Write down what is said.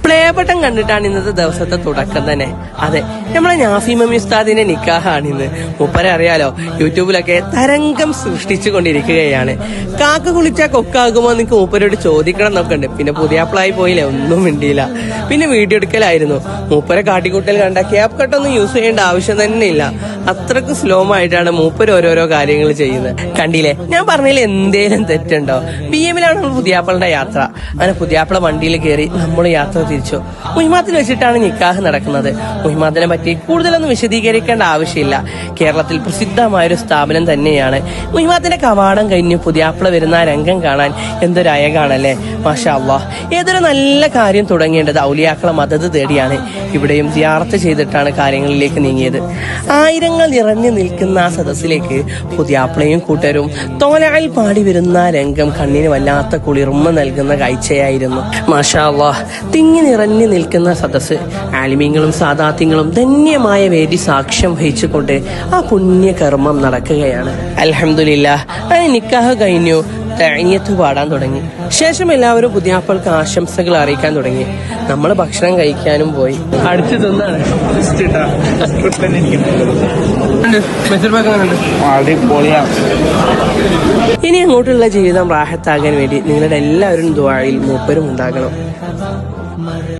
Play button കണ്ടിട്ടാണ് ഇന്നത്തെ ദിവസത്തെ തുടക്കം തന്നെ. അതെ, നമ്മളെ നാഫി മമ്മി ഉസ്താദിന്റെ നിക്കാഹാണിന്ന്. മൂപ്പരെ അറിയാലോ, യൂട്യൂബിലൊക്കെ തരംഗം സൃഷ്ടിച്ചു കൊണ്ടിരിക്കുകയാണ്. കാക്ക കുളിച്ചാ കൊക്കാകുമോ എനിക്ക് മൂപ്പരോട് ചോദിക്കണം എന്നൊക്കെ ഉണ്ട്. പിന്നെ പുതിയാപ്പിളായി പോയില്ലേ, ഒന്നും മിണ്ടിയില്ല. പിന്നെ വീഡിയോ എടുക്കലായിരുന്നു. മൂപ്പരെ കാട്ടിക്കൂട്ടൽ കണ്ട ക്യാപ് കട്ടൊന്നും യൂസ് ചെയ്യേണ്ട ആവശ്യം തന്നെ ഇല്ല. അത്രക്കും സ്ലോ ആയിട്ടാണ് മൂപ്പര് ഓരോരോ കാര്യങ്ങൾ ചെയ്യുന്നത്. കണ്ടില്ലേ, ഞാൻ പറഞ്ഞതിൽ എന്തേലും തെറ്റുണ്ടോ? BM-ലാണ് പുതിയാപ്പിളുടെ യാത്ര. അങ്ങനെ പുതിയാപ്പിള വണ്ടിയിൽ കയറി നമ്മൾ യാത്ര തിരിച്ചു. മുഹിമാത്തിൽ വെച്ചിട്ടാണ് നിക്കാഹ് നടക്കുന്നത്. മുഹിമാത്തിനെ പറ്റി കൂടുതലൊന്നും വിശദീകരിക്കേണ്ട ആവശ്യമില്ല. കേരളത്തിൽ പ്രസിദ്ധമായൊരു സ്ഥാപനം തന്നെയാണ്. മുഹിമാത്തിന്റെ കവാടം കഴിഞ്ഞ് പുതിയാപ്പിള വരുന്ന രംഗം കാണാൻ എന്തൊരു അയകാണല്ലേ. മാഷാ അല്ലാഹ്, ഏതൊരു നല്ല കാര്യം തുടങ്ങേണ്ടത് ഔലിയാക്കളെ മദത് തേടിയാണ്. ഇവിടെയും സിയാറത്ത് ചെയ്തിട്ടാണ് കാര്യങ്ങളിലേക്ക് നീങ്ങിയത്. ആയിരങ്ങൾ നിറഞ്ഞു നിൽക്കുന്ന ആ സദസ്സിലേക്ക് പുതിയാപ്പിളയും കൂട്ടരും തോലായിൽ പാടി വരുന്ന രംഗം കണ്ണിന് വല്ലാത്ത കുളിർമ നൽകുന്ന കാഴ്ചയായിരുന്നു. മാഷാ അല്ലാഹ്, തിങ്ങി നിറഞ്ഞു നിൽക്കുന്ന സദസ്സ്, ആലിമീങ്ങളും സാദാത്യങ്ങളും ധന്യമായ വേദി സാക്ഷ്യം വഹിച്ചുകൊണ്ട് ആ പുണ്യകർമ്മം നടക്കുകയാണ്. അൽഹംദുലില്ലാഹ്, അങ്ങനെ നിക്കാഹ് കഴിഞ്ഞു. തഅനിയത്ത് പാടാൻ തുടങ്ങി. ശേഷം എല്ലാവരും പുതിയാപ്പൾക്ക് ആശംസകൾ അറിയിക്കാൻ തുടങ്ങി. നമ്മൾ ഭക്ഷണം കഴിക്കാനും പോയി. അടിച്ചു തിന്നാണ്. ഇനി അങ്ങോട്ടുള്ള ജീവിതം റാഹത്താകാൻ വേണ്ടി നിങ്ങളുടെ എല്ലാവരും ദുആയിൽ മൂപ്പരും ഉണ്ടാകണം.